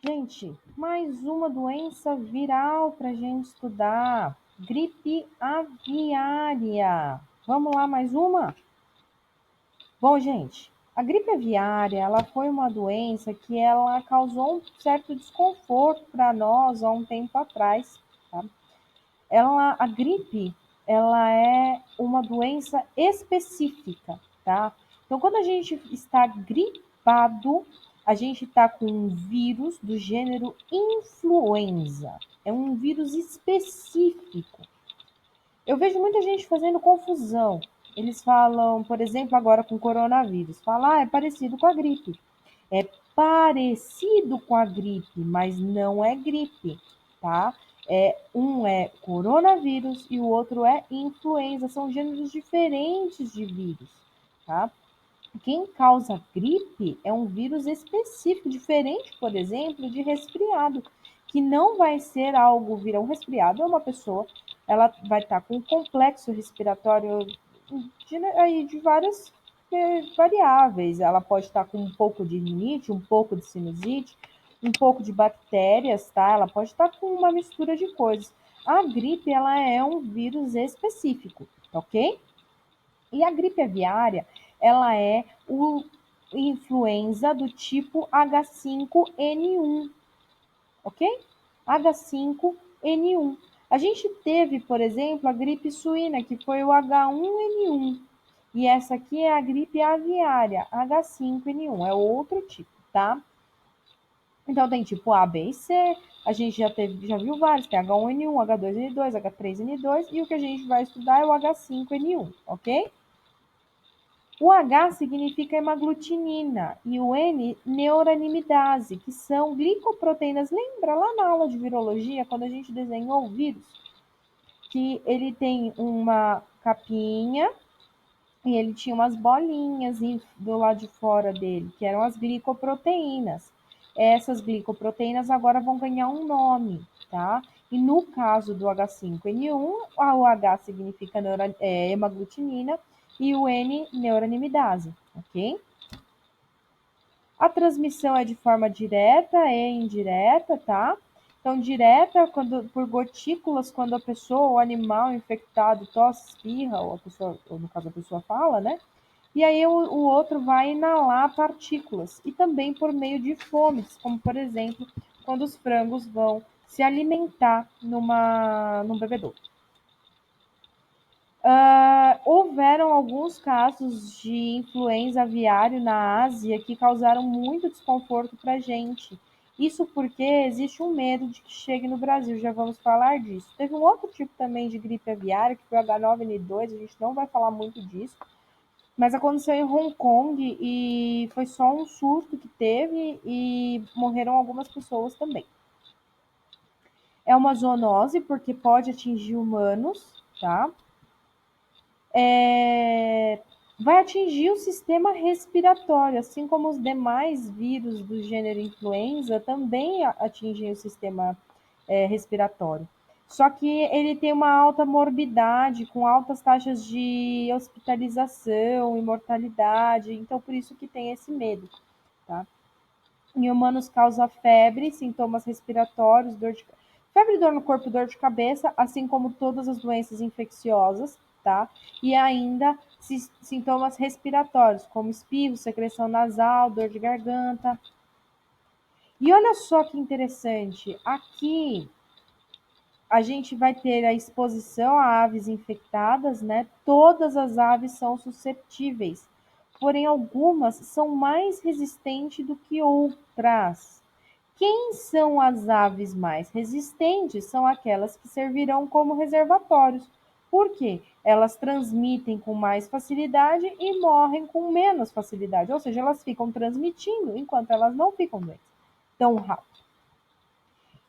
Gente, mais uma doença viral para a gente estudar. Gripe aviária. Vamos lá, mais uma? Bom, gente, a gripe aviária, ela foi uma doença que ela causou um certo desconforto para nós há um tempo atrás, tá? A gripe, ela é uma doença específica, tá? Então, quando a gente está gripado, a gente está com um vírus do gênero influenza. É um vírus específico. Eu vejo muita gente fazendo confusão. Eles falam, por exemplo, agora com coronavírus, é parecido com a gripe. É parecido com a gripe, mas não é gripe, tá? Um é coronavírus e o outro é influenza. São gêneros diferentes de vírus, tá? Quem causa gripe é um vírus específico, diferente, por exemplo, de resfriado, que não vai ser algo virar um resfriado, é uma pessoa, ela vai estar com um complexo respiratório de várias variáveis. Ela pode estar com um pouco de rinite, um pouco de sinusite, um pouco de bactérias, tá? Ela pode estar com uma mistura de coisas. A gripe, ela é um vírus específico, ok? E a gripe aviária, ela é o influenza do tipo H5N1, ok? H5N1. A gente teve, por exemplo, a gripe suína, que foi o H1N1. E essa aqui é a gripe aviária, H5N1, é outro tipo, tá? Então tem tipo A, B e C, a gente já viu vários, tem H1N1, H2N2, H3N2, e o que a gente vai estudar é o H5N1, ok? O H significa hemaglutinina e o N, neuranimidase, que são glicoproteínas. Lembra lá na aula de virologia, quando a gente desenhou o vírus, que ele tem uma capinha e ele tinha umas bolinhas do lado de fora dele, que eram as glicoproteínas. Essas glicoproteínas agora vão ganhar um nome, tá? E no caso do H5N1, o H significa hemaglutinina e o N, neuranimidase, ok? A transmissão é de forma direta e indireta, tá? Então, direta por gotículas, quando a pessoa, o animal infectado tosse, espirra, ou a pessoa, ou no caso a pessoa fala, né? E aí o outro vai inalar partículas. E também por meio de fomes, como por exemplo, quando os frangos vão se alimentar num bebedouro. Houveram alguns casos de influenza aviário na Ásia que causaram muito desconforto para a gente. Isso porque existe um medo de que chegue no Brasil, já vamos falar disso. Teve um outro tipo também de gripe aviária, que foi o H9N2, a gente não vai falar muito disso, mas aconteceu em Hong Kong e foi só um surto que teve e morreram algumas pessoas também. É uma zoonose porque pode atingir humanos, tá? Vai atingir o sistema respiratório, assim como os demais vírus do gênero influenza também atingem o sistema respiratório. Só que ele tem uma alta morbidade, com altas taxas de hospitalização e mortalidade, então por isso que tem esse medo, tá? Em humanos causa febre, sintomas respiratórios, febre, dor no corpo, dor de cabeça, assim como todas as doenças infecciosas, tá? E ainda sintomas respiratórios, como espirro, secreção nasal, dor de garganta. E olha só que interessante, aqui a gente vai ter a exposição a aves infectadas, né? Todas as aves são susceptíveis, porém algumas são mais resistentes do que outras. Quem são as aves mais resistentes? São aquelas que servirão como reservatórios. Por quê? Elas transmitem com mais facilidade e morrem com menos facilidade. Ou seja, elas ficam transmitindo enquanto elas não ficam doentes tão rápido.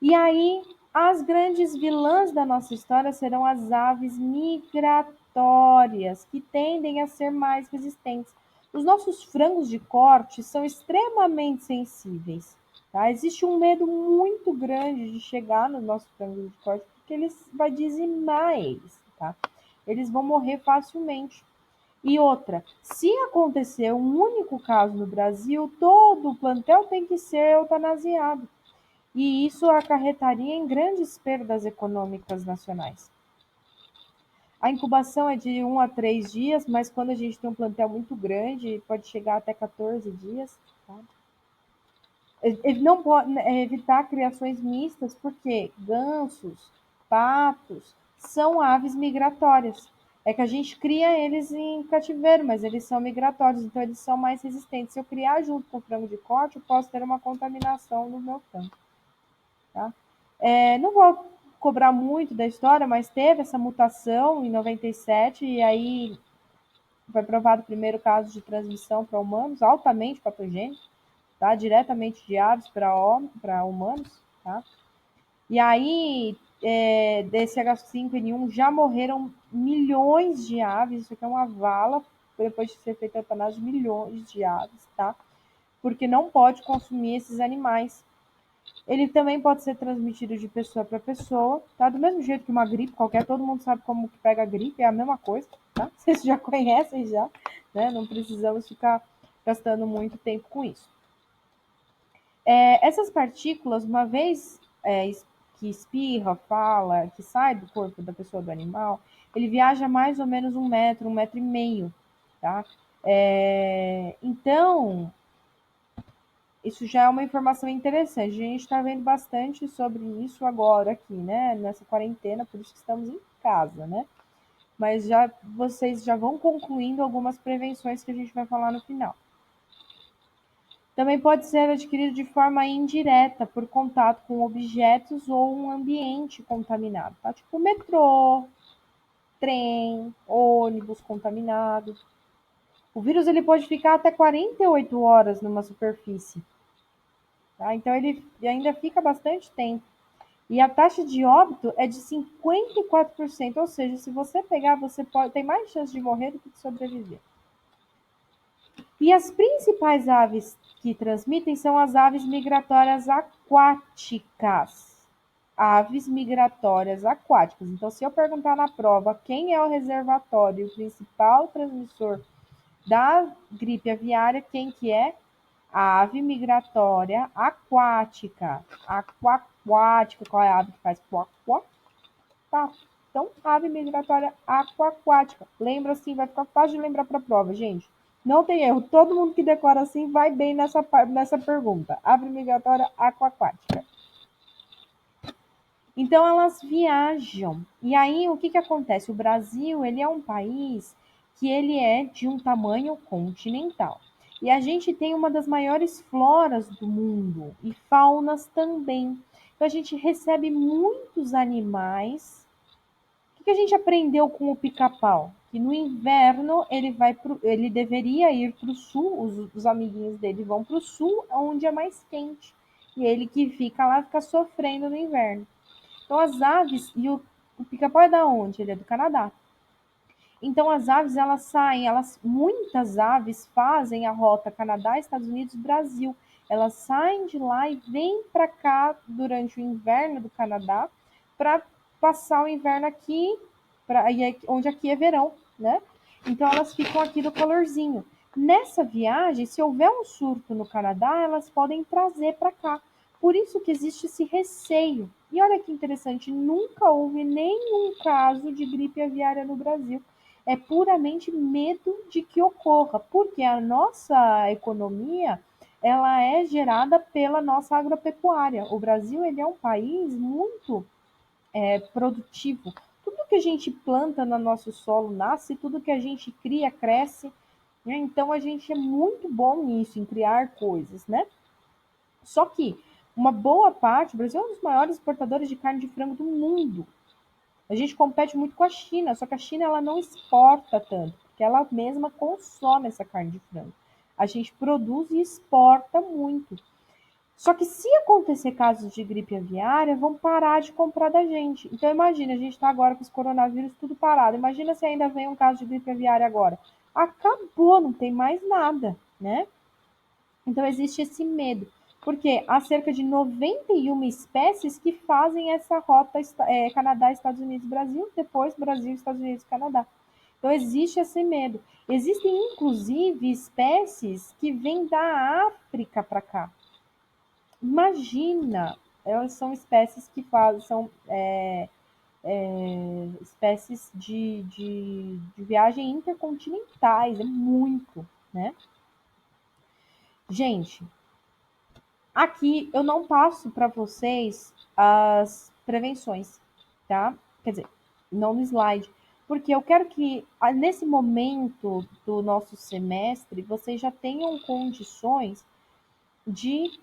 E aí, as grandes vilãs da nossa história serão as aves migratórias, que tendem a ser mais resistentes. Os nossos frangos de corte são extremamente sensíveis. Tá? Existe um medo muito grande de chegar nos nossos frangos de corte, porque eles vai dizimar eles. Tá? Eles vão morrer facilmente. E outra, se acontecer um único caso no Brasil, todo o plantel tem que ser eutanasiado. e isso acarretaria em grandes perdas econômicas nacionais. A incubação é de 1 a 3 dias, mas quando a gente tem um plantel muito grande, pode chegar até 14 dias. Tá? Ele não pode evitar criações mistas, porque gansos, patos, são aves migratórias. É que a gente cria eles em cativeiro, mas eles são migratórios, então eles são mais resistentes. Se eu criar junto com o frango de corte, eu posso ter uma contaminação no meu frango. Tá? Não vou cobrar muito da história, mas teve essa mutação em 97, e aí foi provado o primeiro caso de transmissão para humanos, altamente patogênico, tá? Diretamente de aves para humanos. Tá? E aí, desse H5N1 já morreram milhões de aves, isso aqui é uma vala, depois de ser feita a eutanásia de milhões de aves, tá? Porque não pode consumir esses animais. Ele também pode ser transmitido de pessoa para pessoa, tá? Do mesmo jeito que uma gripe qualquer, todo mundo sabe como que pega a gripe, é a mesma coisa, tá? Vocês já conhecem já, né? Não precisamos ficar gastando muito tempo com isso. Essas partículas, uma vez que espirra, fala, que sai do corpo da pessoa, do animal, ele viaja mais ou menos 1 metro, 1,5 metros, tá? Então, isso já é uma informação interessante. A gente está vendo bastante sobre isso agora aqui, né? Nessa quarentena, por isso que estamos em casa, né? Mas vocês já vão concluindo algumas prevenções que a gente vai falar no final. Também pode ser adquirido de forma indireta, por contato com objetos ou um ambiente contaminado, tá? Tipo metrô, trem, ônibus contaminado. O vírus ele pode ficar até 48 horas numa superfície, tá? Então ele ainda fica bastante tempo. E a taxa de óbito é de 54%, ou seja, se você pegar, você tem mais chance de morrer do que de sobreviver. E as principais aves que transmitem são as aves migratórias aquáticas. Aves migratórias aquáticas. Então, se eu perguntar na prova quem é o reservatório, o principal transmissor da gripe aviária, quem que é? A ave migratória aquática. Aquática, qual é a ave que faz quá? Tá. Então, ave migratória aquática. Lembra assim, vai ficar fácil de lembrar para a prova, gente. Não tem erro. Todo mundo que decora assim vai bem nessa pergunta. Ave migratória aquática. Então, elas viajam. E aí, o que acontece? O Brasil, ele é um país que ele é de um tamanho continental. E a gente tem uma das maiores floras do mundo e faunas também. Então, a gente recebe muitos animais. O que a gente aprendeu com o pica-pau? Que no inverno ele deveria ir para o sul, os amiguinhos dele vão para o sul, onde é mais quente. E ele que fica lá, fica sofrendo no inverno. Então as aves, e o pica-pau é da onde? Ele é do Canadá. Então as aves, elas saem, muitas aves fazem a rota Canadá, Estados Unidos, Brasil. Elas saem de lá e vêm para cá durante o inverno do Canadá para passar o inverno aqui, onde aqui é verão, né? Então elas ficam aqui no calorzinho. Nessa viagem, se houver um surto no Canadá, elas podem trazer para cá. Por isso que existe esse receio. E olha que interessante, nunca houve nenhum caso de gripe aviária no Brasil. É puramente medo de que ocorra, porque a nossa economia ela é gerada pela nossa agropecuária. O Brasil ele é um país muito produtivo. Tudo que a gente planta no nosso solo nasce, tudo que a gente cria cresce. Né? Então a gente é muito bom nisso, em criar coisas, né? Só que uma boa parte, o Brasil é um dos maiores exportadores de carne de frango do mundo. A gente compete muito com a China, só que a China ela não exporta tanto, porque ela mesma consome essa carne de frango. A gente produz e exporta muito. Só que se acontecer casos de gripe aviária, vão parar de comprar da gente. Então imagina, a gente está agora com os coronavírus tudo parado. Imagina se ainda vem um caso de gripe aviária agora. Acabou, não tem mais nada, né? Então existe esse medo. Porque há cerca de 91 espécies que fazem essa rota Canadá, Estados Unidos, Brasil, depois Brasil, Estados Unidos, Canadá. Então existe esse medo. Existem inclusive espécies que vêm da África para cá. Imagina elas são espécies que fazem, são espécies de viagem intercontinentais, é muito, né? Gente, aqui eu não passo para vocês as prevenções, tá? Quer dizer, não no slide, porque eu quero que nesse momento do nosso semestre vocês já tenham condições de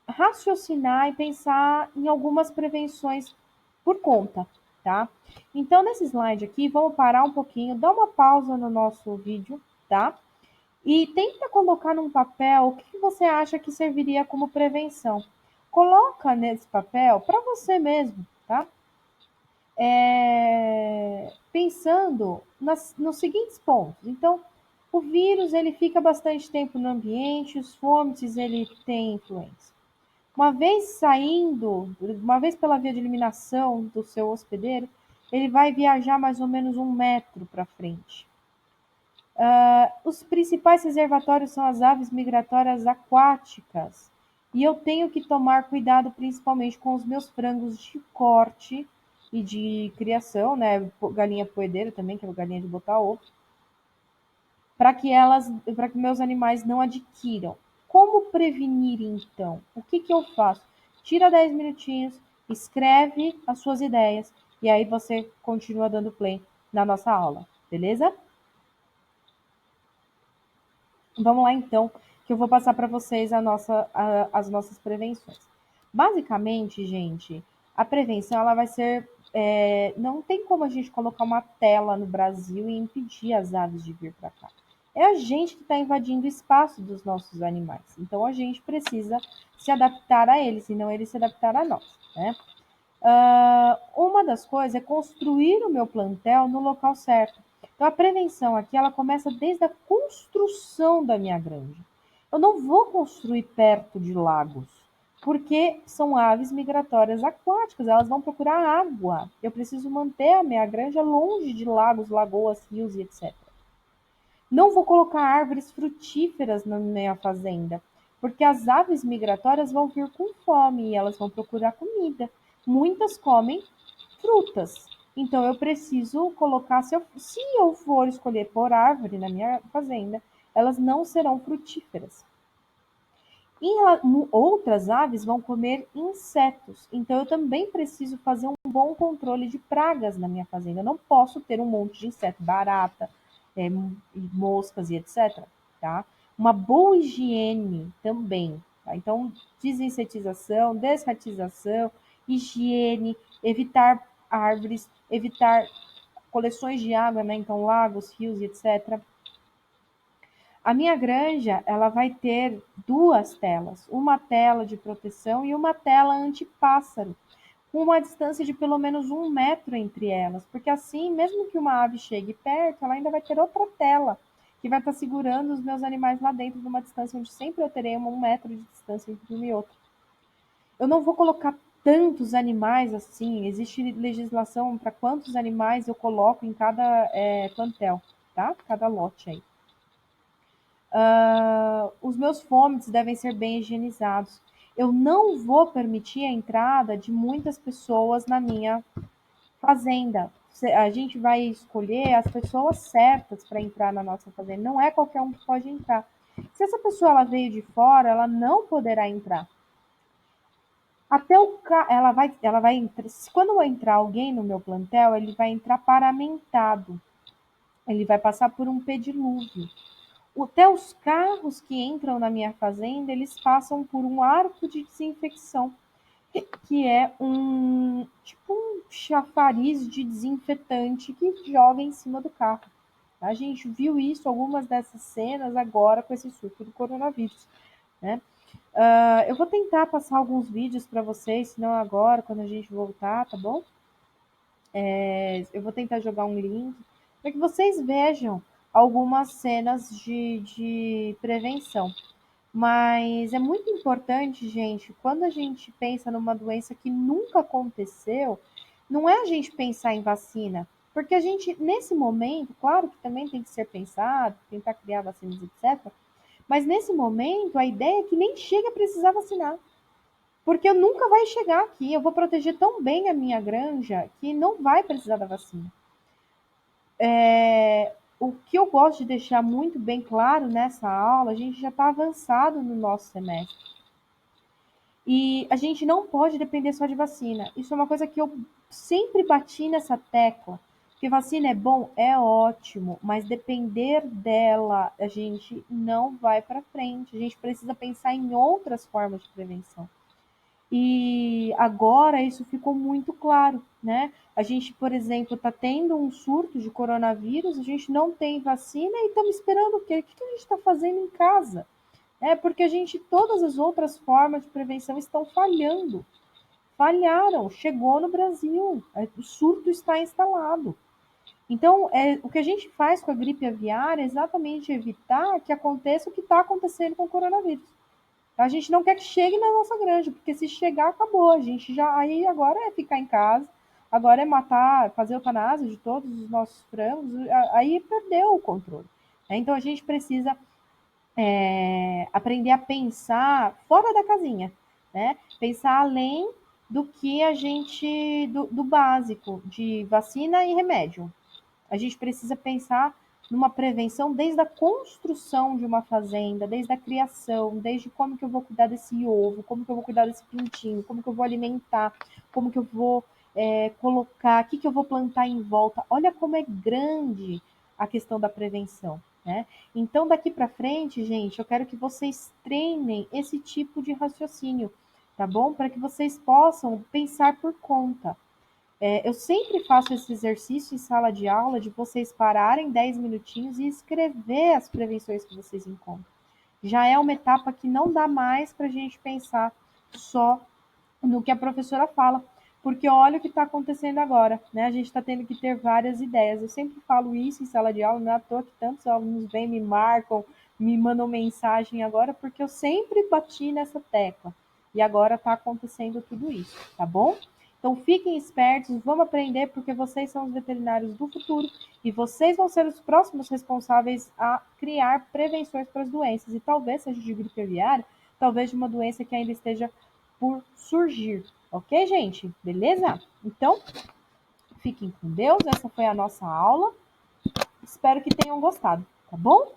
raciocinar e pensar em algumas prevenções por conta, tá? Então, nesse slide aqui, vamos parar um pouquinho, dar uma pausa no nosso vídeo, tá? E tenta colocar num papel o que você acha que serviria como prevenção. Coloca nesse papel para você mesmo, tá? Pensando nos seguintes pontos. Então, o vírus ele fica bastante tempo no ambiente, os fomites ele tem influência. Uma vez saindo, uma vez pela via de eliminação do seu hospedeiro, ele vai viajar mais ou menos 1 metro para frente. Os principais reservatórios são as aves migratórias aquáticas. E eu tenho que tomar cuidado principalmente com os meus frangos de corte e de criação, né? Galinha poedeira também, que é a galinha de botar ovo, para que meus animais não adquiram. Como prevenir então? O que eu faço? Tira 10 minutinhos, escreve as suas ideias e aí você continua dando play na nossa aula, beleza? Vamos lá então, que eu vou passar para vocês as nossas prevenções. Basicamente, gente, a prevenção ela vai ser. Não tem como a gente colocar uma tela no Brasil e impedir as aves de vir para cá. É a gente que está invadindo o espaço dos nossos animais. Então a gente precisa se adaptar a eles, e não eles se adaptar a nós, né? Uma das coisas é construir o meu plantel no local certo. Então, a prevenção aqui, ela começa desde a construção da minha granja. Eu não vou construir perto de lagos, porque são aves migratórias aquáticas, elas vão procurar água. Eu preciso manter a minha granja longe de lagos, lagoas, rios e etc. Não vou colocar árvores frutíferas na minha fazenda, porque as aves migratórias vão vir com fome e elas vão procurar comida. Muitas comem frutas. Então eu preciso colocar, se eu for escolher pôr árvore na minha fazenda, elas não serão frutíferas. Outras aves vão comer insetos, então eu também preciso fazer um bom controle de pragas na minha fazenda. Eu não posso ter um monte de inseto, barata, moscas e etc. Tá? Uma boa higiene também. Tá? Então, desinsetização, desratização, higiene, evitar árvores, evitar coleções de água, né? Então lagos, rios, etc. A minha granja, ela vai ter 2 telas, uma tela de proteção e uma tela anti-pássaro, com uma distância de pelo menos 1 metro entre elas, porque assim, mesmo que uma ave chegue perto, ela ainda vai ter outra tela que vai estar segurando os meus animais lá dentro, numa distância onde sempre eu terei 1 metro de distância entre um e outro. Eu não vou colocar tantos animais assim, existe legislação para quantos animais eu coloco em cada plantel, tá? Cada lote aí. Os meus fomites devem ser bem higienizados. Eu não vou permitir a entrada de muitas pessoas na minha fazenda. A gente vai escolher as pessoas certas para entrar na nossa fazenda. Não é qualquer um que pode entrar. Se essa pessoa ela veio de fora, ela não poderá entrar. Ela vai entrar. Quando entrar alguém no meu plantel, ele vai entrar paramentado. Ele vai passar por um pedilúvio. Até os carros que entram na minha fazenda, eles passam por um arco de desinfecção, que é tipo um chafariz de desinfetante que joga em cima do carro. A gente viu isso, algumas dessas cenas agora com esse surto do coronavírus, né? Eu vou tentar passar alguns vídeos para vocês, se não agora, quando a gente voltar, tá bom? Eu vou tentar jogar um link para que vocês vejam algumas cenas de prevenção. Mas é muito importante, gente, quando a gente pensa numa doença que nunca aconteceu, não é a gente pensar em vacina, porque a gente, nesse momento, claro que também tem que ser pensado, tentar criar vacinas, etc. Mas nesse momento, a ideia é que nem chega a precisar vacinar. Porque nunca vai chegar aqui. Eu vou proteger tão bem a minha granja que não vai precisar da vacina. O que eu gosto de deixar muito bem claro nessa aula, a gente já está avançado no nosso semestre. E a gente não pode depender só de vacina. Isso é uma coisa que eu sempre bati nessa tecla. Que vacina é bom, é ótimo, mas depender dela, a gente não vai para frente. A gente precisa pensar em outras formas de prevenção. E agora isso ficou muito claro, né? A gente, por exemplo, está tendo um surto de coronavírus, a gente não tem vacina e estamos esperando o quê? O que a gente está fazendo em casa? Porque todas as outras formas de prevenção estão falhando. Falharam, chegou no Brasil, o surto está instalado. Então, o que a gente faz com a gripe aviária é exatamente evitar que aconteça o que está acontecendo com o coronavírus. A gente não quer que chegue na nossa granja, porque se chegar, acabou. A gente já. Aí agora é ficar em casa, agora é matar, fazer eutanásia de todos os nossos frangos, aí perdeu o controle. Então a gente precisa aprender a pensar fora da casinha, né? Pensar além do que a gente. Do básico, de vacina e remédio. A gente precisa pensar numa prevenção desde a construção de uma fazenda, desde a criação, desde como que eu vou cuidar desse ovo, como que eu vou cuidar desse pintinho, como que eu vou alimentar, como que eu vou colocar, o que eu vou plantar em volta. Olha como é grande a questão da prevenção, né? Então, daqui para frente, gente, eu quero que vocês treinem esse tipo de raciocínio, tá bom? Para que vocês possam pensar por conta. Eu sempre faço esse exercício em sala de aula de vocês pararem 10 minutinhos e escrever as prevenções que vocês encontram. Já é uma etapa que não dá mais para a gente pensar só no que a professora fala, porque olha o que está acontecendo agora, né? A gente está tendo que ter várias ideias. Eu sempre falo isso em sala de aula, não é à toa que tantos alunos vêm, me marcam, me mandam mensagem agora, porque eu sempre bati nessa tecla. E agora está acontecendo tudo isso, tá bom? Então fiquem espertos, vamos aprender, porque vocês são os veterinários do futuro e vocês vão ser os próximos responsáveis a criar prevenções para as doenças. E talvez seja de gripe aviária, talvez de uma doença que ainda esteja por surgir. Ok, gente? Beleza? Então, fiquem com Deus. Essa foi a nossa aula. Espero que tenham gostado, tá bom?